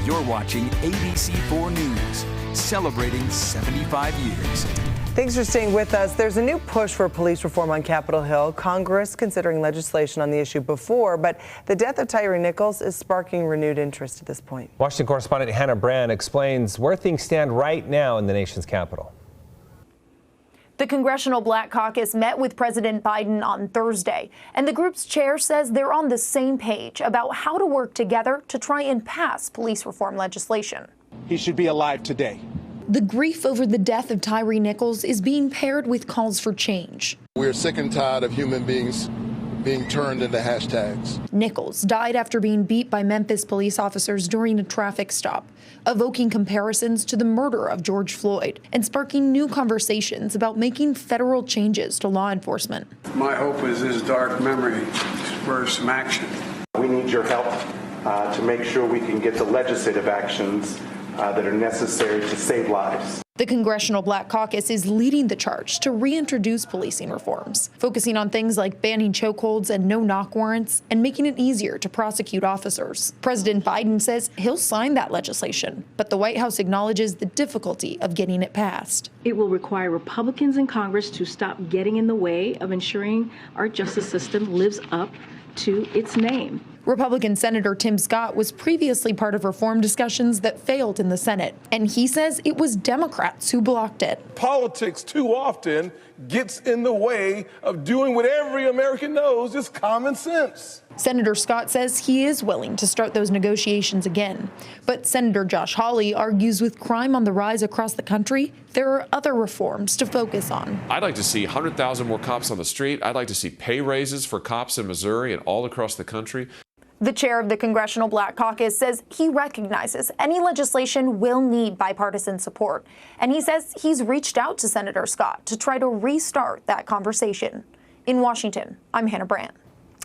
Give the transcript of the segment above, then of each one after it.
You're watching ABC4 News, celebrating 75 years. Thanks for staying with us. There's a new push for police reform on Capitol Hill. Congress considering legislation on the issue before, but the death of Tyre Nichols is sparking renewed interest at this point. Washington correspondent Hannah Brand explains where things stand right now in the nation's capital. The Congressional Black Caucus met with President Biden on Thursday, and the group's chair says they're on the same page about how to work together to try and pass police reform legislation. He should be alive today. The grief over the death of Tyre Nichols is being paired with calls for change. We're sick and tired of human beings being turned into hashtags. Nichols died after being beat by Memphis police officers during a traffic stop, evoking comparisons to the murder of George Floyd and sparking new conversations about making federal changes to law enforcement. My hope is this dark memory spurs some action. We need your help to make sure we can get the legislative actions that are necessary to save lives. The Congressional Black Caucus is leading the charge to reintroduce policing reforms, focusing on things like banning chokeholds and no-knock warrants and making it easier to prosecute officers. President Biden says he'll sign that legislation, but the White House acknowledges the difficulty of getting it passed. It will require Republicans in Congress to stop getting in the way of ensuring our justice system lives up to its name. Republican Senator Tim Scott was previously part of reform discussions that failed in the Senate, and he says it was Democrats who blocked it. Politics too often gets in the way of doing what every American knows is common sense. Senator Scott says he is willing to start those negotiations again. But Senator Josh Hawley argues with crime on the rise across the country, there are other reforms to focus on. I'd like to see 100,000 more cops on the street. I'd like to see pay raises for cops in Missouri and all across the country. The chair of the Congressional Black Caucus says he recognizes any legislation will need bipartisan support. And he says he's reached out to Senator Scott to try to restart that conversation. In Washington, I'm Hannah Brandt.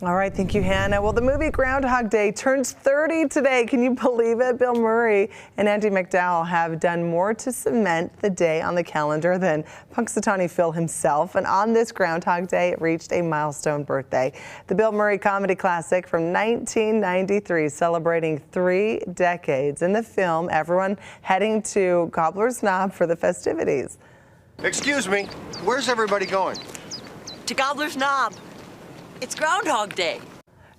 All right, thank you, Hannah. Well, the movie Groundhog Day turns 30 today. Can you believe it? Bill Murray and Andie MacDowell have done more to cement the day on the calendar than Punxsutawney Phil himself. And on this Groundhog Day, it reached a milestone birthday. The Bill Murray comedy classic from 1993, celebrating 3 decades. In the film, everyone heading to Gobbler's Knob for the festivities. Excuse me, where's everybody going? To Gobbler's Knob. It's Groundhog Day.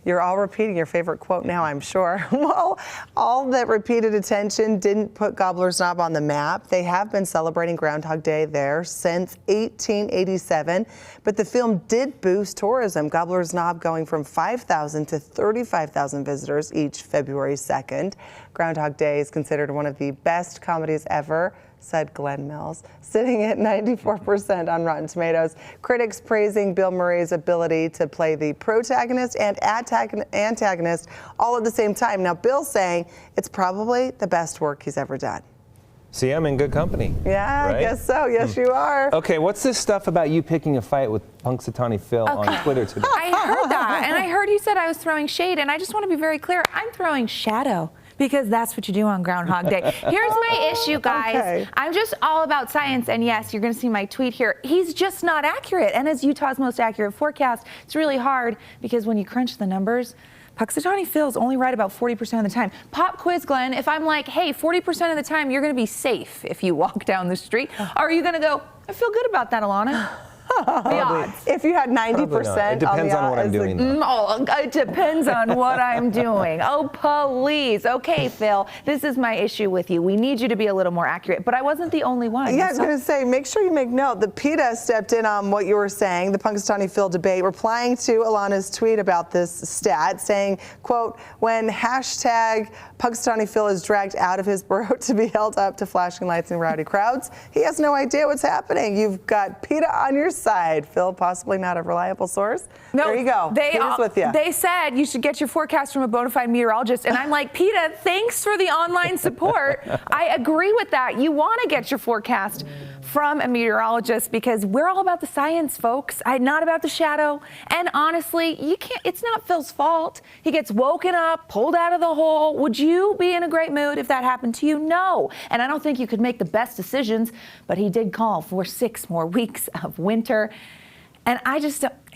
You're all repeating your favorite quote now, I'm sure. Well, all that repeated attention didn't put Gobbler's Knob on the map. They have been celebrating Groundhog Day there since 1887, but the film did boost tourism. Gobbler's Knob going from 5,000 to 35,000 visitors each February 2nd. Groundhog Day is considered one of the best comedies ever, said Glenn Mills, sitting at 94% on Rotten Tomatoes. Critics praising Bill Murray's ability to play the protagonist and antagonist all at the same time. Now, Bill's saying it's probably the best work he's ever done. See, I'm in good company. Yeah, right? I guess so. Yes, you are. Okay, what's this stuff about you picking a fight with Punxsutawney Phil on Twitter today? I heard that, and I heard you said I was throwing shade, and I just want to be very clear. I'm throwing shadow, because that's what you do on Groundhog Day. Here's my issue, guys. Okay. I'm just all about science, and yes, you're going to see my tweet here. He's just not accurate, and as Utah's most accurate forecast, it's really hard because when you crunch the numbers, Punxsutawney Phil's only right about 40% of the time. Pop quiz, Glenn. If I'm like, hey, 40% of the time, you're going to be safe if you walk down the street, or are you going to go, I feel good about that, Alana? The odds. If you had 90%, it depends on what I'm doing. It depends on what I'm doing. Oh, please. Okay, Phil, this is my issue with you. We need you to be a little more accurate, but I wasn't the only one. Yeah, I was going to say, make sure you make note that PETA stepped in on what you were saying, the Punxsutawney Phil debate, replying to Alana's tweet about this stat, saying, quote, when hashtag Punxsutawney Phil is dragged out of his burrow to be held up to flashing lights and rowdy crowds, he has no idea what's happening. You've got PETA on your side. Phil, possibly not a reliable source. No, there you go. PETA's with you. They said you should get your forecast from a bona fide meteorologist. And I'm like, PETA, thanks for the online support. I agree with that. You want to get your forecast from a meteorologist because we're all about the science, folks. Not about the shadow. And honestly, it's not Phil's fault. He gets woken up, pulled out of the hole. Would you be in a great mood if that happened to you? No. And I don't think you could make the best decisions, but he did call for 6 more weeks of winter. And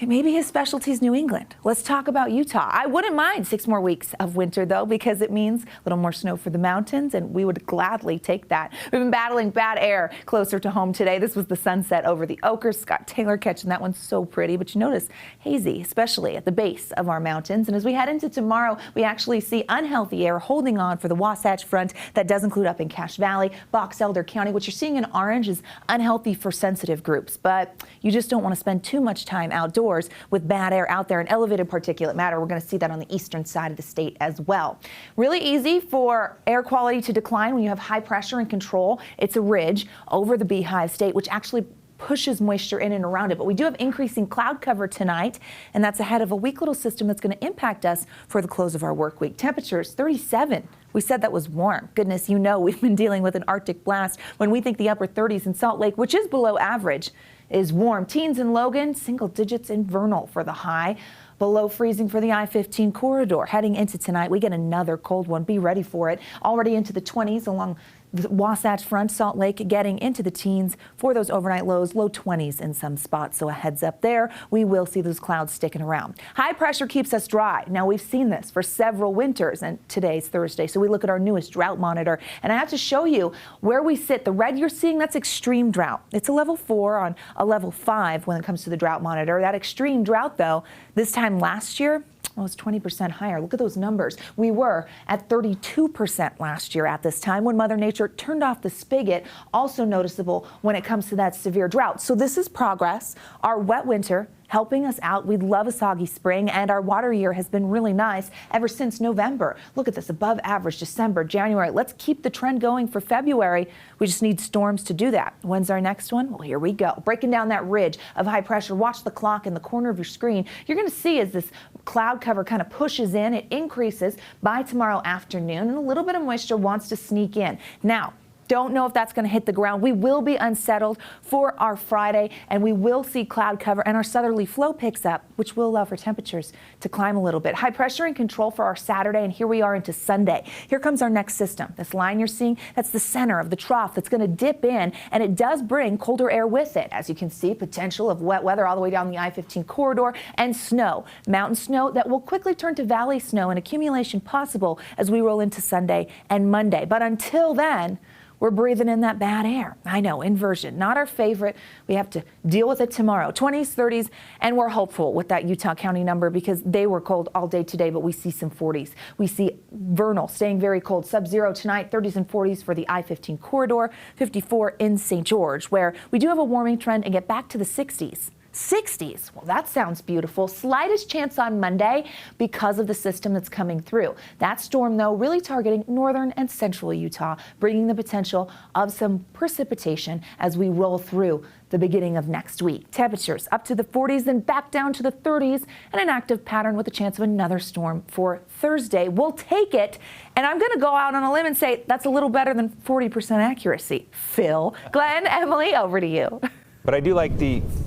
Maybe his specialty is New England. Let's talk about Utah. I wouldn't mind 6 more weeks of winter, though, because it means a little more snow for the mountains, and we would gladly take that. We've been battling bad air closer to home today. This was the sunset over the Oakers. Scott Taylor catching that one so pretty, but you notice hazy, especially at the base of our mountains. And as we head into tomorrow, we actually see unhealthy air holding on for the Wasatch Front. That does include up in Cache Valley, Box Elder County. What you're seeing in orange is unhealthy for sensitive groups, but you just don't want to spend too much time outdoors with bad air out there and elevated particulate matter. We're going to see that on the eastern side of the state as well. Really easy for air quality to decline when you have high pressure and control. It's a ridge over the Beehive State, which actually pushes moisture in and around it. But we do have increasing cloud cover tonight, and that's ahead of a weak little system that's going to impact us for the close of our work week. Temperatures 37. We said that was warm. Goodness, you know we've been dealing with an Arctic blast when we think the upper 30s in Salt Lake, which is below average, is warm. Teens in Logan, single digits in Vernal for the high. Below freezing for the I-15 corridor. Heading into tonight, we get another cold one. Be ready for it. Already into the 20s along the Wasatch Front, Salt Lake getting into the teens for those overnight lows, low 20s in some spots. So a heads up there. We will see those clouds sticking around. High pressure keeps us dry. Now we've seen this for several winters, and today's Thursday. So we look at our newest drought monitor, and I have to show you where we sit. The red you're seeing, that's extreme drought. It's a level 4 on a level 5 when it comes to the drought monitor. That extreme drought, though, this time last year, well, it's 20% higher. Look at those numbers. We were at 32% last year at this time when Mother Nature turned off the spigot. Also noticeable when it comes to that severe drought. So this is progress. Our wet winter helping us out. We'd love a soggy spring, and our water year has been really nice ever since November. Look at this, above average December, January. Let's keep the trend going for February. We just need storms to do that. When's our next one? Well, here we go. Breaking down that ridge of high pressure. Watch the clock in the corner of your screen. You're going to see as this cloud cover kind of pushes in, it increases by tomorrow afternoon, and a little bit of moisture wants to sneak in. Now, don't know if that's going to hit the ground. We will be unsettled for our Friday, and we will see cloud cover, and our southerly flow picks up, which will allow for temperatures to climb a little bit. High pressure and control for our Saturday, and here we are into Sunday. Here comes our next system. This line you're seeing, that's the center of the trough that's going to dip in, and it does bring colder air with it. As you can see, potential of wet weather all the way down the I-15 corridor, and snow. Mountain snow that will quickly turn to valley snow and accumulation possible as we roll into Sunday and Monday. But until then, we're breathing in that bad air. I know, inversion, not our favorite. We have to deal with it tomorrow. 20s, 30s, and we're hopeful with that Utah County number because they were cold all day today, but we see some 40s. We see Vernal staying very cold. Sub-zero tonight, 30s and 40s for the I-15 corridor, 54 in St. George, where we do have a warming trend and get back to the 60s. 60s. Well, that sounds beautiful. Slightest chance on Monday because of the system that's coming through. That storm, though, really targeting northern and central Utah, bringing the potential of some precipitation as we roll through the beginning of next week. Temperatures up to the 40s, then back down to the 30s, and an active pattern with a chance of another storm for Thursday. We'll take it, and I'm going to go out on a limb and say that's a little better than 40% accuracy. Phil, Glenn, Emily, over to you. But I do like the